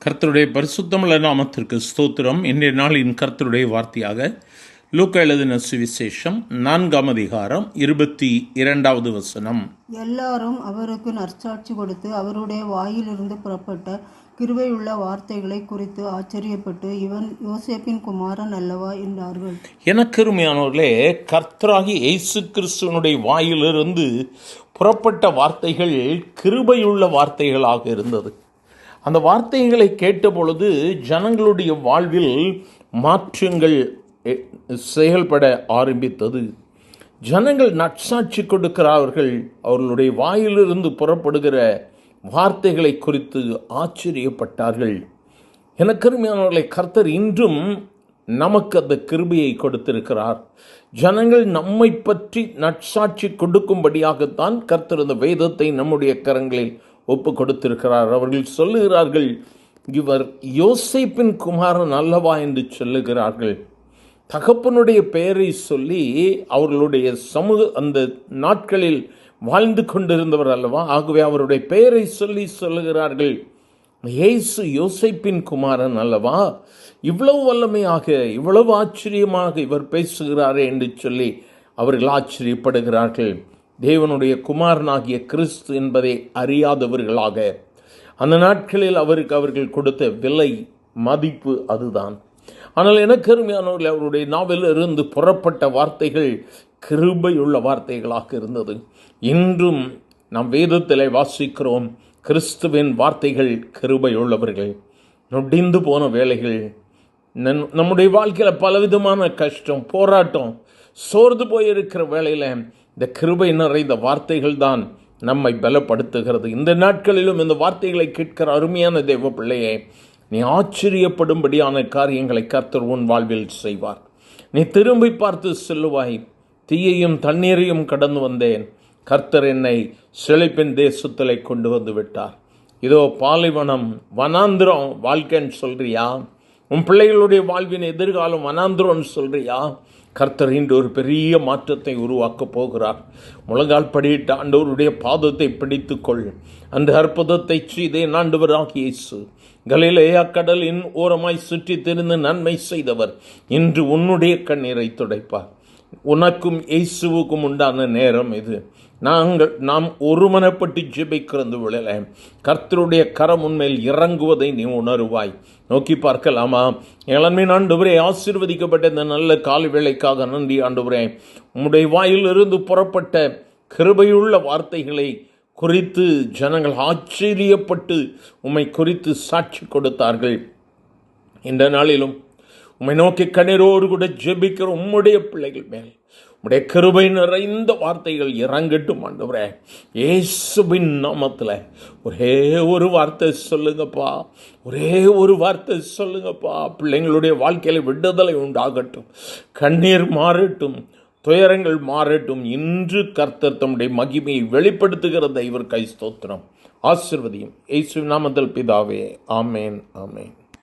கர்த்தருடைய பரிசுத்தமுள்ள நாமத்திற்கு ஸ்தோத்திரம். இன்றைய நாளின் கர்த்தருடைய வார்த்தையாக லூக்கா எழுதின சுவிசேஷம் 4ஆம் அதிகாரம் 22வது வசனம். எல்லாரும் அவருக்கு நற்சாட்சி கொடுத்து அவருடைய வாயிலிருந்து புறப்பட்ட கிருபையுள்ள வார்த்தைகளை குறித்து ஆச்சரியப்பட்டு, இவன் யோசேப்பின் குமாரன் அல்லவா என்றார்கள். எனக்கருமையானவர்களே, கர்த்தராகி இயேசு கிறிஸ்துவனுடைய வாயிலிருந்து புறப்பட்ட வார்த்தைகள் கிருபையுள்ள வார்த்தைகளாக இருந்தது. அந்த வார்த்தைகளை கேட்ட பொழுது ஜனங்களுடைய வாழ்வில் மாற்றங்கள் செயல்பட ஆரம்பித்தது. ஜனங்கள் நற்சாட்சி கொடுக்கிறார்கள். அவர்களுடைய வாயிலிருந்து புறப்படுகிற வார்த்தைகளை குறித்து ஆச்சரியப்பட்டார்கள். எனக்கருமையானவர்களை, கர்த்தர் இன்றும் நமக்கு அந்த கிருபையை கொடுத்திருக்கிறார். ஜனங்கள் நம்மை பற்றி நற்சாட்சி கொடுக்கும்படியாகத்தான் கர்த்தர் அந்த வேதத்தை நம்முடைய கரங்களில் ஒப்பு கொடுத்திருக்கிறார். அவர்கள் சொல்லுகிறார்கள், இவர் யோசேப்பின் குமாரன் அல்லவா என்று சொல்லுகிறார்கள். தகப்பனுடைய பெயரை சொல்லி அவர்களுடைய அந்த நாட்களில் வாழ்ந்து கொண்டிருந்தவர் அல்லவா, ஆகவே அவருடைய பெயரை சொல்லி சொல்லுகிறார்கள், இயேசு யோசேப்பின் குமாரன் அல்லவா, இவ்வளவு வல்லமையாக இவ்வளவு ஆச்சரியமாக இவர் பேசுகிறாரே என்று சொல்லி அவர்கள் ஆச்சரியப்படுகிறார்கள். தேவனுடைய குமாரனாகிய கிறிஸ்து என்பதை அறியாதவர்களாக அந்த நாட்களில் அவர்கள் கொடுத்த விலை மதிப்பு அதுதான். ஆனால் எனக்கு அருமையானவர்கள், அவருடைய நாவிலிருந்து புறப்பட்ட வார்த்தைகள் கிருபையுள்ள வார்த்தைகளாக இருந்தது. இன்றும் நாம் வேதத்தில் வாசிக்கிறோம், கிறிஸ்துவின் வார்த்தைகள் கிருபையுள்ளவர்கள். நொடிந்து போன வேலைகள், நம்முடைய வாழ்க்கையில் பலவிதமான கஷ்டம், போராட்டம், சோர்ந்து போயிருக்கிற வேளையில் இந்த கிருபை நிறைந்த வார்த்தைகள் தான் நம்மை பலப்படுத்துகிறது. இந்த நாட்களிலும் இந்த வார்த்தைகளை கேட்கிற அருமையான தேவ பிள்ளையே, நீ ஆச்சரியப்படும்படியான காரியங்களை கர்த்தர் உன் வாழ்வில் செய்வார். நீ திரும்பி பார்த்து சொல்லுவாய், தீயையும் தண்ணீரையும் கடந்து வந்தேன், கர்த்தர் என்னை செழிப்பின் தேசத்தில் கொண்டு வந்து விட்டார். இதோ பாலைவனம் வனாந்திரம் வாழ்க்கைன்னு சொல்றியா? உன் பிள்ளைகளுடைய வாழ்வின் எதிர்காலம் வனாந்திரம்னு சொல்றியா? கர்த்தர் இன்று ஒரு பெரிய மாற்றத்தை உருவாக்கப் போகிறார். முழங்கால் படியிட்ட ஆண்டவருடைய பாதத்தை பிடித்துக்கொள். அந்த அற்புதத்தை செய்தேன் ஆண்டவராகிய இயேசு. கலிலேயா கடலின் ஓரமாய் சுற்றி திரிந்து நன்மை செய்தவர் இன்று உன்னுடைய கண்ணீரை துடைப்பார். உனக்கும் இயேசுவுக்கும் உண்டான நேரம் இது. நாம் ஒருமனப்பட்டு ஜெபிக்கிறது விழல கர்த்தருடைய கரம் உண்மையில் இறங்குவதை நீ உணருவாய். நோக்கி பார்க்கலாமா? இளமையின் ஆண்டவரே, ஆசீர்வதிக்கப்பட்ட இந்த நல்ல காலை வேளைக்காக நன்றி ஆண்டவரே. உம்முடைய வாயிலிருந்து புறப்பட்ட கிருபையுள்ள வார்த்தைகளை குறித்து ஜனங்கள் ஆச்சரியப்பட்டு உம்மை குறித்து சாட்சி கொடுத்தார்கள். இந்த நாளிலும் உம்மை நோக்கி கண்ணீரோடு கூட ஜெபிக்கிற உம்முடைய பிள்ளைகள் மேல் உம்முடைய கிருபை நிறைந்த வார்த்தைகள் இறங்கட்டும் ஆண்டவரே. இயேசுவின் நாமத்தில் ஒரே ஒரு வார்த்தை சொல்லுங்கப்பா, ஒரே ஒரு வார்த்தை சொல்லுங்கப்பா. பிள்ளைங்களுடைய வாழ்க்கையில விடுதலை உண்டாகட்டும், கண்ணீர் மாறட்டும், துயரங்கள் மாறட்டும். இன்று கர்த்தர் தம்முடைய மகிமையை வெளிப்படுத்துகிற தெய்வர் கை ஸ்தோத்திரம். ஆசீர்வதியும் இயேசுவின் நாமத்தில் பிதாவே. ஆமேன், ஆமேன்.